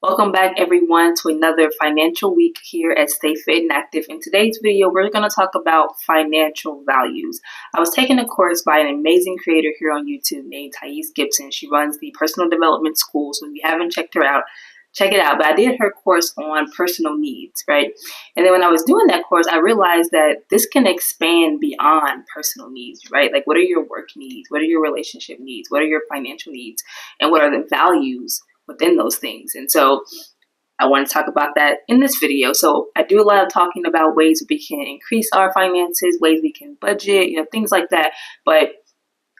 Welcome back everyone to another financial week here at Stay Fit and Active. In today's video, we're going to talk about financial values. I was taking a course by an amazing creator here on YouTube named Thais Gibson. She runs the Personal Development School, so if you haven't checked her out, check it out. But I did her course on personal needs, right? And then when I was doing that course, I realized that this can expand beyond personal needs, right? Like, what are your work needs? What are your relationship needs? What are your financial needs? And what are the values within those things? And so I want to talk about that in this video. So I do a lot of talking about ways we can increase our finances, ways we can budget, things like that. But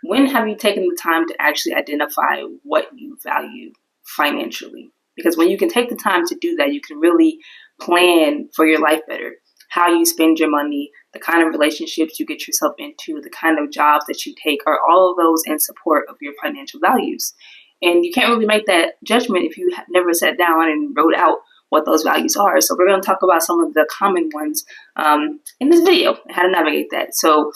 when have you taken the time to actually identify what you value financially? Because when you can take the time to do that, you can really plan for your life better. How you spend your money, the kind of relationships you get yourself into, the kind of jobs that you take, are all of those in support of your financial values. And you can't really make that judgment if you have never sat down and wrote out what those values are. So we're going to talk about some of the common ones in this video, how to navigate that. So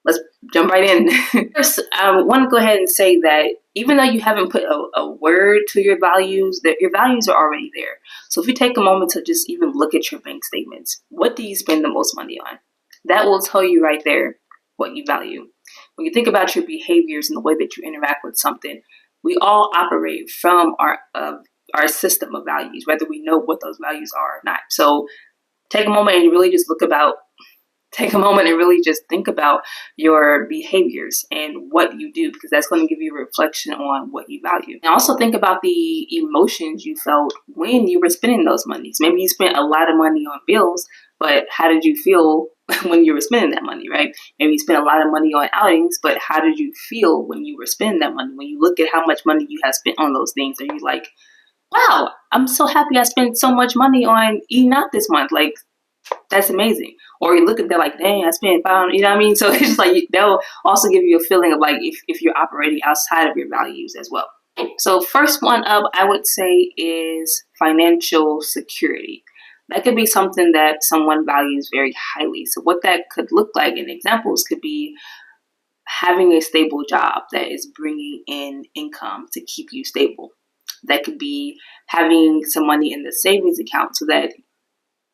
let's jump right in. First, I want to go ahead and say that even though you haven't put a word to your values, that your values are already there. So if you take a moment to just even look at your bank statements, what do you spend the most money on? That will tell you right there what you value. When you think about your behaviors and the way that you interact with something, we all operate from our system of values, whether we know what those values are or not. So take a moment and really just think about your behaviors and what you do, because that's going to give you a reflection on what you value. And also think about the emotions you felt when you were spending those monies. Maybe you spent a lot of money on bills, but how did you feel when you were spending that money, right? Maybe you spent a lot of money on outings, but how did you feel when you were spending that money? When you look at how much money you have spent on those things, are you like, wow, I'm so happy I spent so much money on eating out this month? Like, that's amazing. Or you look at that like, dang, I spent $500, you know what I mean? So it's just like, that'll also give you a feeling of like if you're operating outside of your values as well. So first one up, I would say, is financial security. That could be something that someone values very highly. So what that could look like in examples could be having a stable job that is bringing in income to keep you stable. That could be having some money in the savings account so that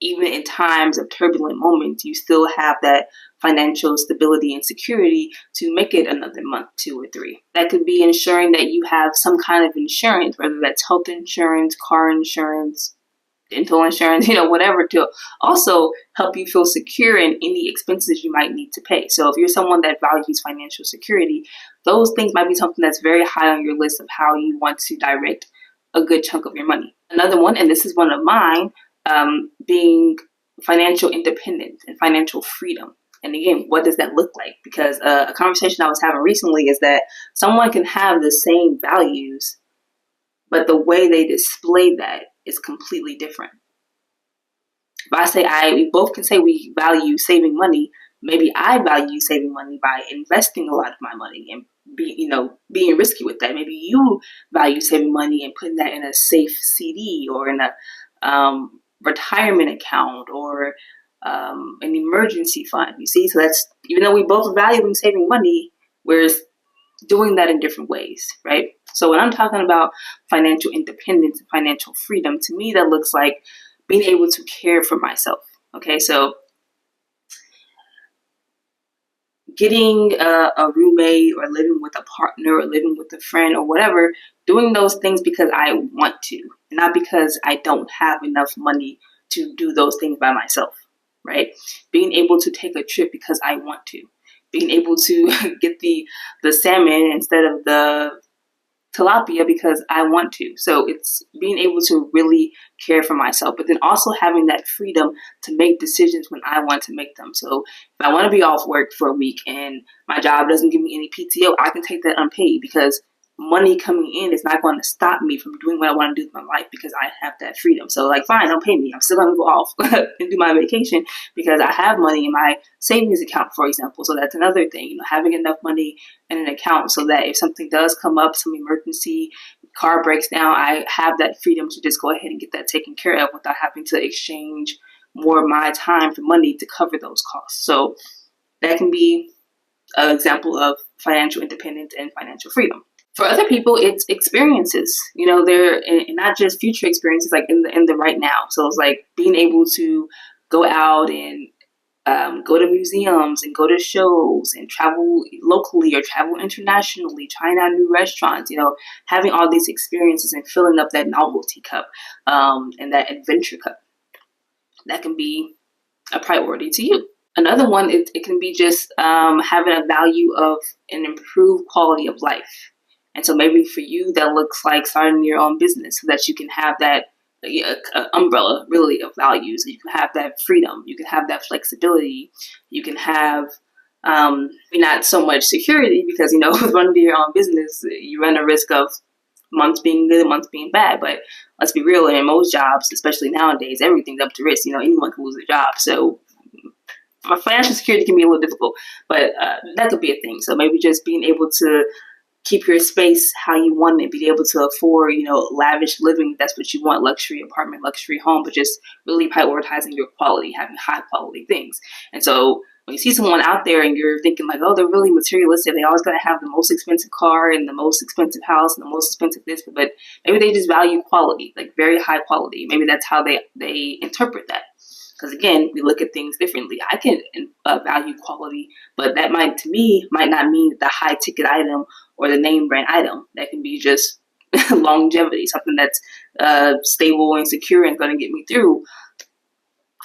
even in times of turbulent moments, you still have that financial stability and security to make it another month, 2 or 3. That could be ensuring that you have some kind of insurance, whether that's health insurance, car insurance, dental insurance, whatever, to also help you feel secure in any expenses you might need to pay. So if you're someone that values financial security, those things might be something that's very high on your list of how you want to direct a good chunk of your money. Another one, and this is one of mine, being financial independence and financial freedom. And again, what does that look like? Because a conversation I was having recently is that someone can have the same values, but the way they display that is completely different. If I say we both can say we value saving money, maybe I value saving money by investing a lot of my money and being risky with that. Maybe you value saving money and putting that in a safe CD or in a retirement account or an emergency fund. You see, so that's, even though we both value saving money, we're doing that in different ways, right? So when I'm talking about financial independence and financial freedom, to me that looks like being able to care for myself. Okay, so getting a roommate or living with a partner or living with a friend or whatever, doing those things because I want to, not because I don't have enough money to do those things by myself, right? Being able to take a trip because I want to. Being able to get the salmon instead of the tilapia because I want to. So it's being able to really care for myself, but then also having that freedom to make decisions when I want to make them. So if I want to be off work for a week and my job doesn't give me any PTO, I can take that unpaid because money coming in is not going to stop me from doing what I want to do with my life because I have that freedom. So like, fine, don't pay me. I'm still going to go off and do my vacation because I have money in my savings account, for example. So that's another thing, having enough money in an account so that if something does come up, some emergency, car breaks down, I have that freedom to just go ahead and get that taken care of without having to exchange more of my time for money to cover those costs. So that can be an example of financial independence and financial freedom. For other people, it's experiences. They're and not just future experiences, like in the right now. So it's like being able to go out and go to museums and go to shows and travel locally or travel internationally, trying out new restaurants, having all these experiences and filling up that novelty cup and that adventure cup. That can be a priority to you. Another one, it can be just having a value of an improved quality of life. And so maybe for you, that looks like starting your own business so that you can have that umbrella really of values. You can have that freedom. You can have that flexibility. You can have not so much security because, with running your own business, you run a risk of months being good, months being bad. But let's be real, in most jobs, especially nowadays, everything's up to risk. Anyone can lose their job. So financial security can be a little difficult, but that could be a thing. So maybe just being able to keep your space how you want it, be able to afford, lavish living. That's what you want, luxury apartment, luxury home, but just really prioritizing your quality, having high quality things. And so when you see someone out there and you're thinking like, oh, they're really materialistic, they always got to have the most expensive car and the most expensive house and the most expensive this, but maybe they just value quality, like very high quality. Maybe that's how they interpret that. Because again, we look at things differently. I can value quality, but that to me, might not mean the high ticket item or the name brand item. That can be just longevity, something that's stable and secure and going to get me through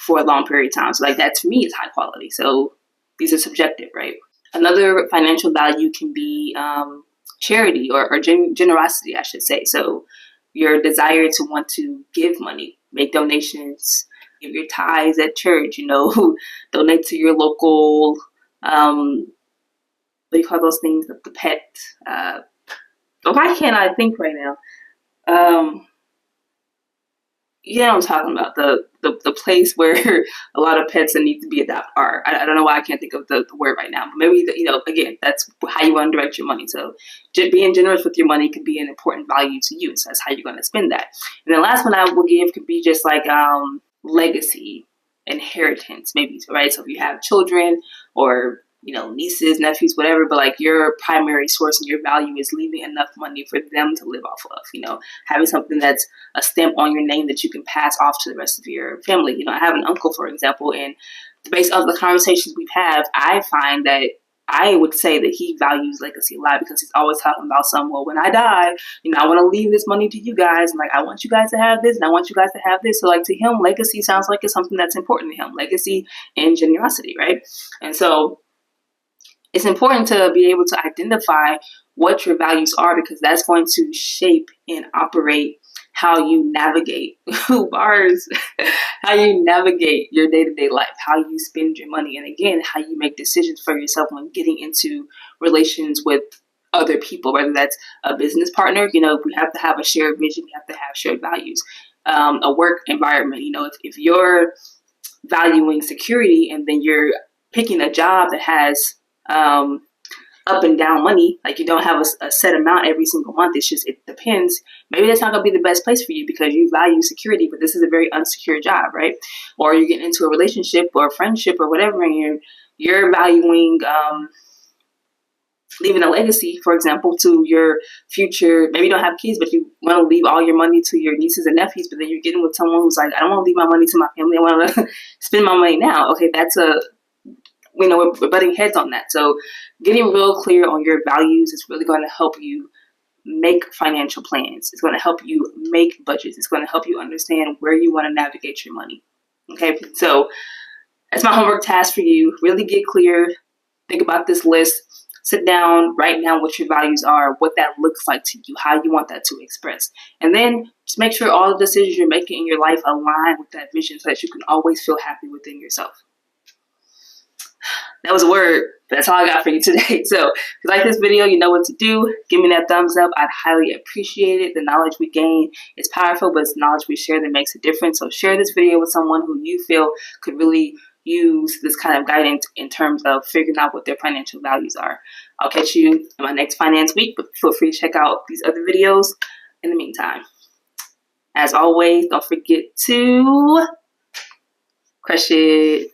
for a long period of time. So like that to me is high quality. So these are subjective, right? Another financial value can be charity or generosity, I should say. So your desire to want to give money, make donations, give your tithes at church, donate to your local, what do you call those things? The pet. Why can't I think right now? I'm talking about the place where a lot of pets that need to be adopted are. I don't know why I can't think of the word right now, but maybe, again, that's how you want to direct your money. So being generous with your money could be an important value to you. So that's how you're going to spend that. And the last one I will give could be just like legacy, inheritance, maybe, right? So if you have children or nieces, nephews, whatever, but like your primary source and your value is leaving enough money for them to live off of, having something that's a stamp on your name that you can pass off to the rest of your family. I have an uncle, for example, and based on the conversations we've had, I find that I would say that he values legacy a lot because he's always talking about when I die, I want to leave this money to you guys. And like, I want you guys to have this and I want you guys to have this. So like to him, legacy sounds like it's something that's important to him, legacy and generosity, right? And so it's important to be able to identify what your values are because that's going to shape and operate how you navigate bars, how you navigate your day-to-day life, how you spend your money, and again, how you make decisions for yourself when getting into relations with other people, whether that's a business partner, we have to have a shared vision, we have to have shared values, a work environment, if you're valuing security and then you're picking a job that has up and down money, like you don't have a set amount every single month. It depends. Maybe that's not going to be the best place for you because you value security, but this is a very unsecure job, right? Or you're getting into a relationship or a friendship or whatever, and you're valuing leaving a legacy, for example, to your future. Maybe you don't have kids, but you want to leave all your money to your nieces and nephews, but then you're getting with someone who's like, I don't want to leave my money to my family. I want to spend my money now. Okay, we're butting heads on that. So getting real clear on your values is really going to help you make financial plans. It's going to help you make budgets. It's going to help you understand where you want to navigate your money. Okay, so that's my homework task for you. Really get clear. Think about this list. Sit down, write down what your values are, what that looks like to you, how you want that to express. And then just make sure all the decisions you're making in your life align with that vision so that you can always feel happy within yourself. That was a word. That's all I got for you today. So if you like this video, you know what to do. Give me that thumbs up. I'd highly appreciate it. The knowledge we gain is powerful, but it's knowledge we share that makes a difference. So share this video with someone who you feel could really use this kind of guidance in terms of figuring out what their financial values are. I'll catch you in my next finance week, but feel free to check out these other videos in the meantime. As always, don't forget to crush it.